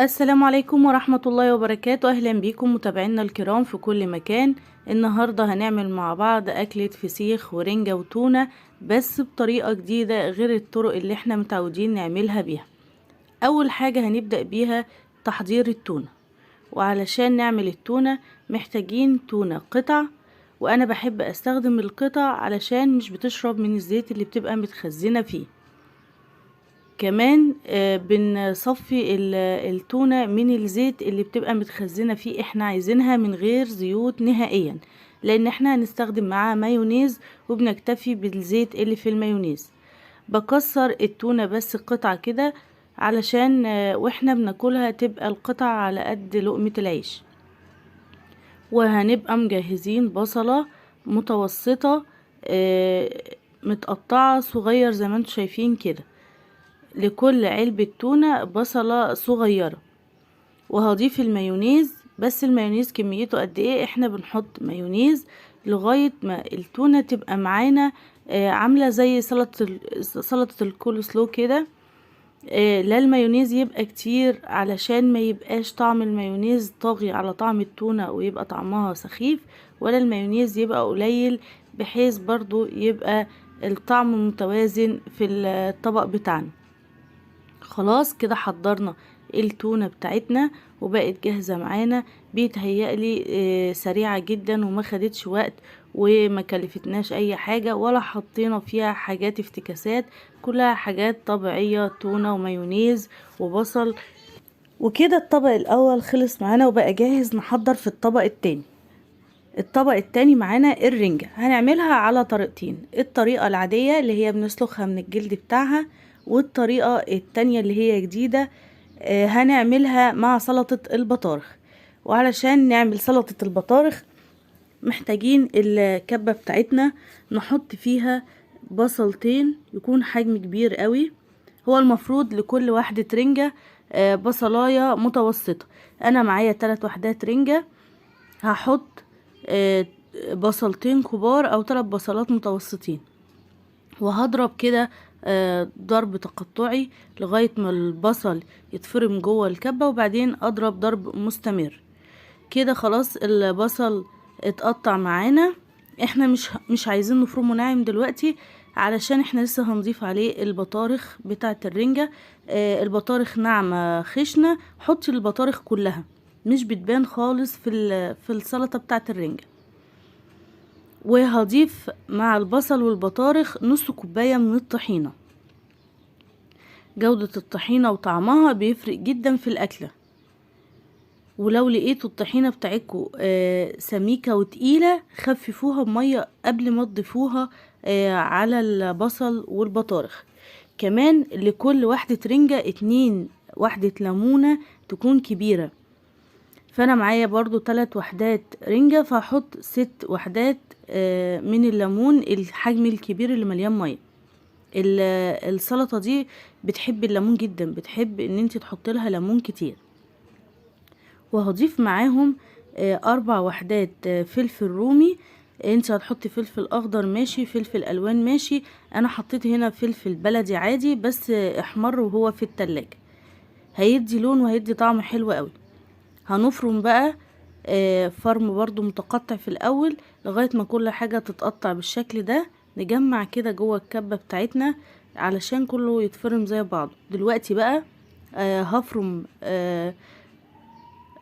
السلام عليكم ورحمة الله وبركاته. أهلا بيكم متابعينا الكرام في كل مكان. النهاردة هنعمل مع بعض أكلة فسيخ ورنجة وتونة، بس بطريقة جديدة غير الطرق اللي احنا متعودين نعملها بيها. أول حاجة هنبدأ بيها تحضير التونة، وعلشان نعمل التونة محتاجين تونة قطع، وأنا بحب أستخدم القطع علشان مش بتشرب من الزيت اللي بتبقى متخزنة فيه. كمان بنصفي التونة من الزيت اللي بتبقى متخزنة فيه، احنا عايزينها من غير زيوت نهائيا، لان احنا هنستخدم معاها مايونيز وبنكتفي بالزيت اللي في المايونيز. بكسر التونة بس قطع كده علشان واحنا بناكلها تبقى القطع على قد لقمة العيش. وهنبقى مجهزين بصلة متوسطة متقطعة صغير زي ما انتم شايفين كده، لكل علبة تونة بصلة صغيرة. وهضيف المايونيز، بس المايونيز كميته قد ايه؟ احنا بنحط مايونيز لغاية ما التونة تبقى معانا عاملة زي سلطة الكول سلو كده. لا المايونيز يبقى كتير علشان ما يبقاش طعم المايونيز طاغي على طعم التونة ويبقى طعمها سخيف، ولا المايونيز يبقى قليل بحيث برضو يبقى الطعم متوازن في الطبق بتاعنا. خلاص كده حضرنا التونة بتاعتنا وبقت جاهزة معانا. بيتهيألي سريعة جدا وما خدتش وقت وما كلفتناش اي حاجة ولا حطينا فيها حاجات افتكاسات، كلها حاجات طبيعية، تونة ومايونيز وبصل. وكده الطبق الاول خلص معانا وبقى جاهز نحضر في الطبق التاني. الطبق التاني معانا الرنجة، هنعملها على طريقتين: الطريقة العادية اللي هي بنسلخها من الجلد بتاعها، والطريقة التانية اللي هي جديدة هنعملها مع سلطة البطارخ. وعلشان نعمل سلطة البطارخ محتاجين الكبة بتاعتنا نحط فيها بصلتين يكون حجم كبير قوي. هو المفروض لكل واحدة رنجة بصلاية متوسطة. انا معايا 3 وحدات رنجة، هحط بصلتين كبار او 3 بصلات متوسطين، وهضرب كده ضرب تقطعي لغاية ما البصل يتفرم جوه الكبة، وبعدين اضرب ضرب مستمر كده. خلاص البصل اتقطع معانا. احنا مش عايزين نفرمه ناعم دلوقتي علشان احنا لسه هنضيف عليه البطارخ بتاعة الرنجة. البطارخ ناعمة خشنة، حطي البطارخ كلها، مش بتبان خالص في السلطة بتاعة الرنجة. وهضيف مع البصل والبطارخ نص كوباية من الطحينة. جودة الطحينة وطعمها بيفرق جدا في الأكلة، ولو لقيتوا الطحينة بتاعتكم سميكة وتقيلة خففوها بمية قبل ما تضيفوها على البصل والبطارخ. كمان لكل وحدة رنجة 2 وحدة ليمونة تكون كبيرة. فانا معايا برضو 3 وحدات رنجة، فهحط 6 وحدات من الليمون الحجم الكبير اللي مليان مية. السلطة دي بتحب الليمون جدا، بتحب ان انت تحط لها ليمون كتير. وهضيف معاهم 4 وحدات فلفل رومي. انت هتحطي فلفل اخضر ماشي، فلفل الوان ماشي، انا حطيت هنا فلفل بلدي عادي بس احمر وهو في التلاجة، هيدي لون وهيدي طعم حلو قوي. هنفرم بقى فرم برضو متقطع في الاول لغاية ما كل حاجة تتقطع بالشكل ده. نجمع كده جوه الكبة بتاعتنا علشان كله يتفرم زي بعض. دلوقتي بقى هفرم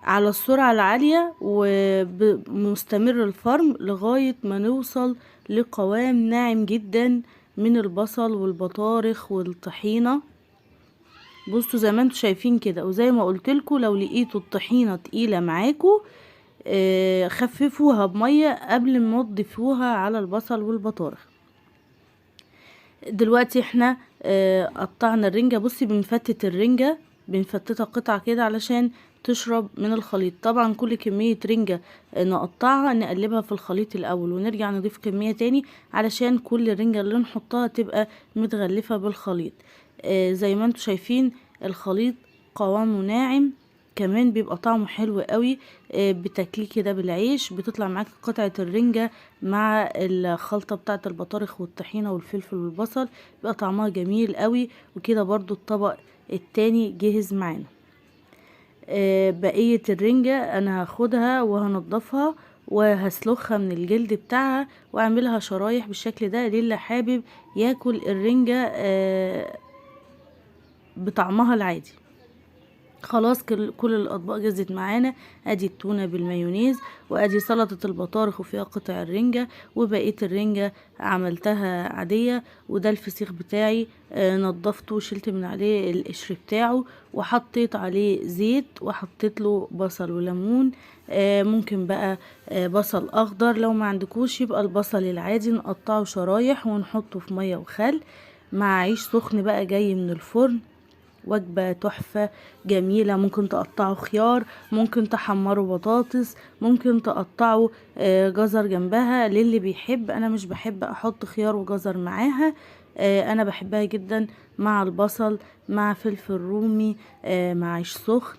على السرعة العالية ومستمر الفرم لغاية ما نوصل لقوام ناعم جدا من البصل والبطارخ والطحينة. بصوا زي ما انتوا شايفين كده، وزي ما قلتلكوا لو لقيتوا الطحينة تقيلة معاكوا خففوها بمية قبل ما تضيفوها على البصل والبطارخ. دلوقتي احنا قطعنا الرنجة. بصي بنفتت الرنجة، بنفتتها قطع كده علشان تشرب من الخليط. طبعا كل كمية رنجة نقطعها نقلبها في الخليط الاول ونرجع نضيف كمية تاني علشان كل الرنجة اللي نحطها تبقى متغلفة بالخليط. زي ما انتوا شايفين الخليط قوامه ناعم، كمان بيبقى طعمه حلو قوي. بتاكليه كده بالعيش بتطلع معاك قطعة الرنجة مع الخلطة بتاعة البطارخ والطحينة والفلفل والبصل، بيبقى طعمها جميل قوي. وكده برضو الطبق التاني جهز معانا. بقية الرنجة انا هاخدها وهنضفها وهسلخها من الجلد بتاعها واعملها شرايح بالشكل ده للي حابب ياكل الرنجة بطعمها العادي. خلاص كل الاطباق جهزت معانا. ادي التونه بالمايونيز، وادي سلطه البطارخ وفيها قطع الرنجه، وبقيه الرنجه عملتها عاديه. وده الفسيخ بتاعي نضفته وشلت من عليه القشر بتاعه وحطيت عليه زيت وحطيت له بصل وليمون. ممكن بقى بصل اخضر، لو ما عندكوش يبقى البصل العادي نقطعه شرايح ونحطه في ميه وخل مع عيش سخن بقى جاي من الفرن. وجبة تحفة جميلة. ممكن تقطعوا خيار، ممكن تحمروا بطاطس، ممكن تقطعوا جزر جنبها للي بيحب. انا مش بحب احط خيار وجزر معاها. انا بحبها جدا مع البصل، مع فلفل رومي، مع عيش سخن،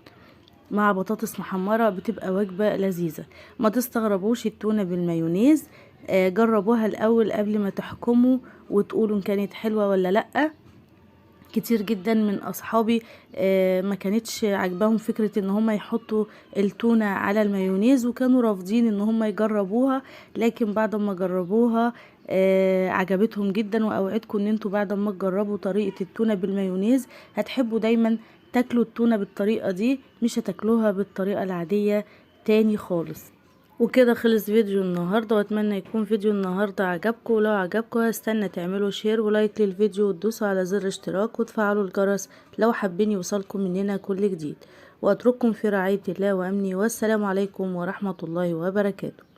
مع بطاطس محمرة، بتبقى وجبة لذيذة. ما تستغربوش التونة بالمايونيز. جربوها الاول قبل ما تحكموا وتقولوا ان كانت حلوة ولا لأ. كتير جدا من اصحابي ما كانتش عجباهم فكرة ان هم يحطوا التونة على المايونيز وكانوا رافضين ان هم يجربوها، لكن بعد ما جربوها عجبتهم جدا. واوعدكم ان انتوا بعد ما تجربوا طريقة التونة بالمايونيز هتحبوا دايما تاكلوا التونة بالطريقة دي، مش هتاكلوها بالطريقة العادية تاني خالص. وكده خلص فيديو النهاردة، واتمنى يكون فيديو النهاردة عجبكم. ولو عجبكم هستنى تعملوا شير ولايك للفيديو وتدوسوا على زر اشتراك وتفعلوا الجرس لو حابين يوصلكم مننا كل جديد. واترككم في رعاية الله وامنه، والسلام عليكم ورحمة الله وبركاته.